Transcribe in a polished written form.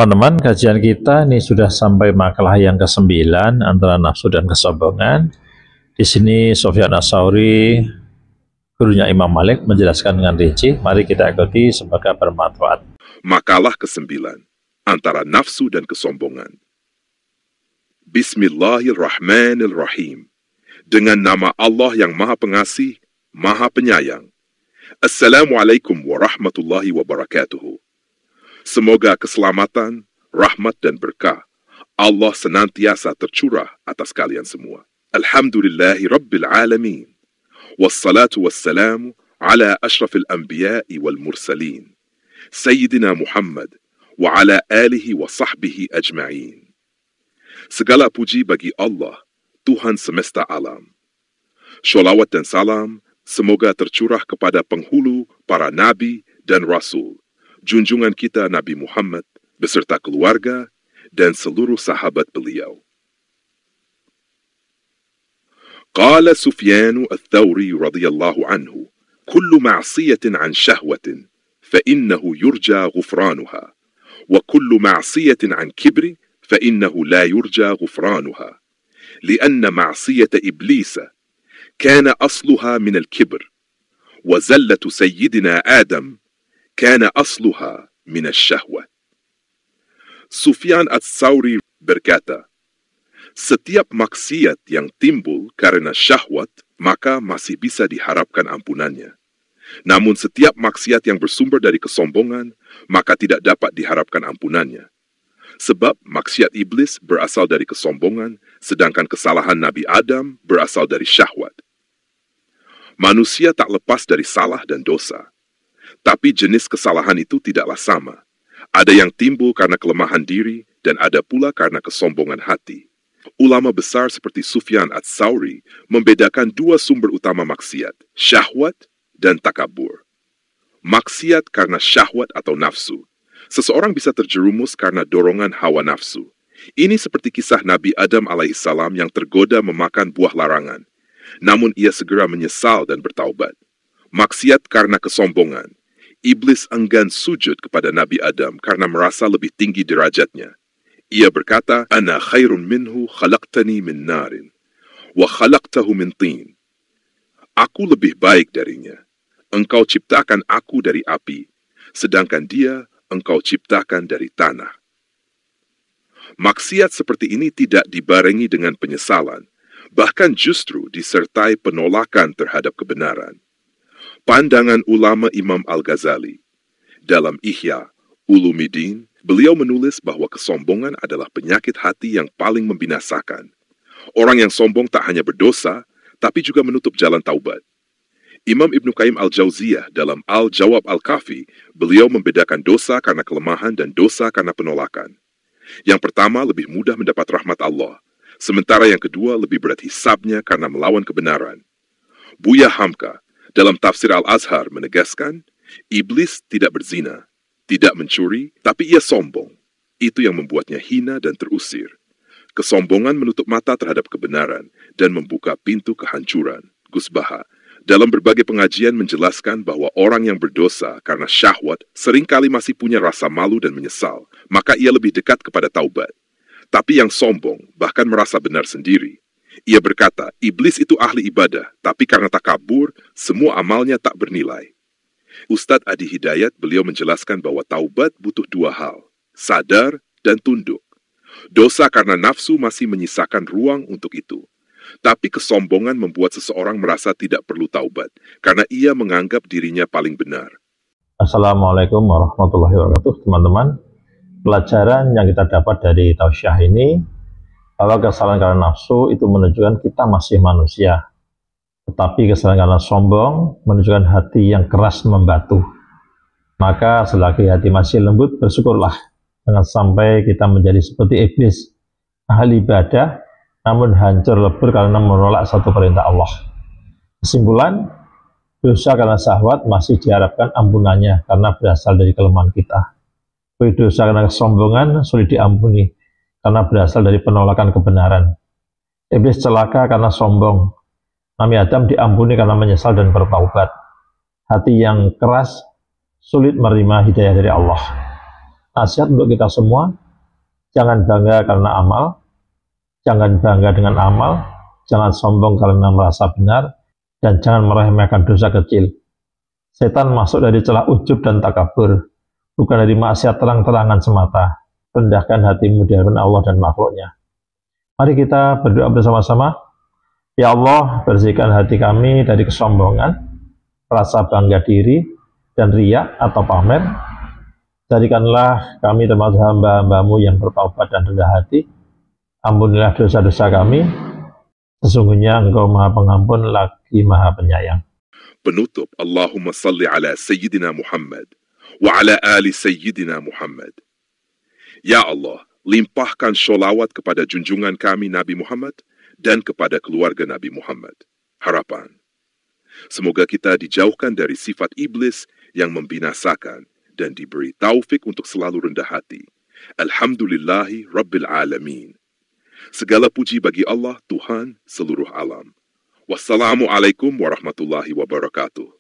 Teman-teman, kajian kita ini sudah sampai makalah yang ke-9 antara nafsu dan kesombongan. Di sini Sufyan Ats-Tsauri, gurunya Imam Malik, menjelaskan dengan rinci. Mari kita ikuti, semoga bermanfaat. Makalah ke-9 antara nafsu dan kesombongan. Bismillahirrahmanirrahim. Dengan nama Allah yang Maha Pengasih, Maha Penyayang. Assalamualaikum warahmatullahi wabarakatuh. Semoga keselamatan, rahmat dan berkah Allah senantiasa tercurah atas kalian semua. Alhamdulillahi Rabbil Alamin. Wassalatu wassalamu ala ashrafil anbiya'i wal mursalin. Sayyidina Muhammad wa ala alihi wa sahbihi ajma'in. Segala puji bagi Allah, Tuhan semesta alam. Sholawat dan salam semoga tercurah kepada penghulu para nabi dan rasul, junjungan kita Nabi Muhammad beserta keluarga dan seluruh sahabat beliau. Qala Sufyan Ats-Tsauri radhiyallahu anhu, kullu ma'siyatin an syahwatin fa innahu yurja ghufranuha wa kullu ma'siyatin an kibri fa innahu la yurja ghufranuha lianna ma'siyata iblisa kana asluha min al-kibr wa zallatu sayyidina Adam kana asluha min asy-syahwah. Sufyan Ats-Tsauri berkata, setiap maksiat yang timbul karena syahwat, maka masih bisa diharapkan ampunannya. Namun setiap maksiat yang bersumber dari kesombongan, maka tidak dapat diharapkan ampunannya. Sebab maksiat iblis berasal dari kesombongan, sedangkan kesalahan Nabi Adam berasal dari syahwat. Manusia tak lepas dari salah dan dosa. Tapi jenis kesalahan itu tidaklah sama. Ada yang timbul karena kelemahan diri, dan ada pula karena kesombongan hati. Ulama besar seperti Sufyan Ats-Tsauri membedakan dua sumber utama maksiat, syahwat dan takabur. Maksiat karena syahwat atau nafsu. Seseorang bisa terjerumus karena dorongan hawa nafsu. Ini seperti kisah Nabi Adam alaihissalam yang tergoda memakan buah larangan. Namun ia segera menyesal dan bertaubat. Maksiat karena kesombongan. Iblis enggan sujud kepada Nabi Adam karena merasa lebih tinggi derajatnya. Ia berkata, Ana khairun minhu khalaqtani min narin, wa khalaqtahu min tin. Aku lebih baik darinya. Engkau ciptakan aku dari api, sedangkan dia engkau ciptakan dari tanah. Maksiat seperti ini tidak dibarengi dengan penyesalan, bahkan justru disertai penolakan terhadap kebenaran. Pandangan ulama Imam Al-Ghazali. Dalam Ihya Ulumuddin, beliau menulis bahwa kesombongan adalah penyakit hati yang paling membinasakan. Orang yang sombong tak hanya berdosa, tapi juga menutup jalan taubat. Imam Ibnu Qayyim Al-Jauziyah dalam Al-Jawab Al-Kafi, beliau membedakan dosa karena kelemahan dan dosa karena penolakan. Yang pertama lebih mudah mendapat rahmat Allah, sementara yang kedua lebih berat hisabnya karena melawan kebenaran. Buya Hamka dalam tafsir Al-Azhar menegaskan, iblis tidak berzina, tidak mencuri, tapi ia sombong. Itu yang membuatnya hina dan terusir. Kesombongan menutup mata terhadap kebenaran dan membuka pintu kehancuran. Gus Baha dalam berbagai pengajian menjelaskan bahwa orang yang berdosa karena syahwat seringkali masih punya rasa malu dan menyesal, maka ia lebih dekat kepada taubat. Tapi yang sombong bahkan merasa benar sendiri. Ia berkata, iblis itu ahli ibadah, tapi karena takabur, semua amalnya tak bernilai. Ustadz Adi Hidayat, beliau menjelaskan bahwa taubat butuh dua hal, sadar dan tunduk. Dosa karena nafsu masih menyisakan ruang untuk itu. Tapi kesombongan membuat seseorang merasa tidak perlu taubat, karena ia menganggap dirinya paling benar. Assalamualaikum warahmatullahi wabarakatuh, teman-teman. Pelajaran yang kita dapat dari tausiah ini, bahwa kesalahan karena nafsu itu menunjukkan kita masih manusia. Tetapi kesalahan karena sombong menunjukkan hati yang keras membatu. Maka selagi hati masih lembut, bersyukurlah. Jangan sampai kita menjadi seperti iblis, ahli ibadah, namun hancur lebur karena menolak satu perintah Allah. Kesimpulan, dosa karena syahwat masih diharapkan ampunannya karena berasal dari kelemahan kita. Dosa karena kesombongan sulit diampuni karena berasal dari penolakan kebenaran. Iblis celaka karena sombong. Nabi Adam diampuni karena menyesal dan bertaubat. Hati yang keras sulit menerima hidayah dari Allah. nasihat untuk kita semua, jangan bangga karena amal, jangan bangga dengan amal, jangan sombong karena merasa benar, dan jangan meremehkan dosa kecil. Setan masuk dari celah ujub dan takabur, bukan dari maksiat terang-terangan semata. Rendahkan hatimu di hadapan Allah dan makhluknya. Mari kita berdoa bersama-sama. Ya Allah, bersihkan hati kami dari kesombongan, rasa bangga diri, dan riya atau pamer. Jadikanlah kami termasuk hamba-hambamu yang bertaubat dan rendah hati. Ampunilah dosa-dosa kami. Sesungguhnya Engkau Maha Pengampun lagi Maha Penyayang. Penutup, Allahumma salli ala Sayyidina Muhammad wa ala ali Sayyidina Muhammad. Ya Allah, limpahkan sholawat kepada junjungan kami Nabi Muhammad dan kepada keluarga Nabi Muhammad. Harapan. Semoga kita dijauhkan dari sifat iblis yang membinasakan dan diberi taufik untuk selalu rendah hati. Alhamdulillahi Rabbil Alamin. Segala puji bagi Allah, Tuhan seluruh alam. Wassalamualaikum warahmatullahi wabarakatuh.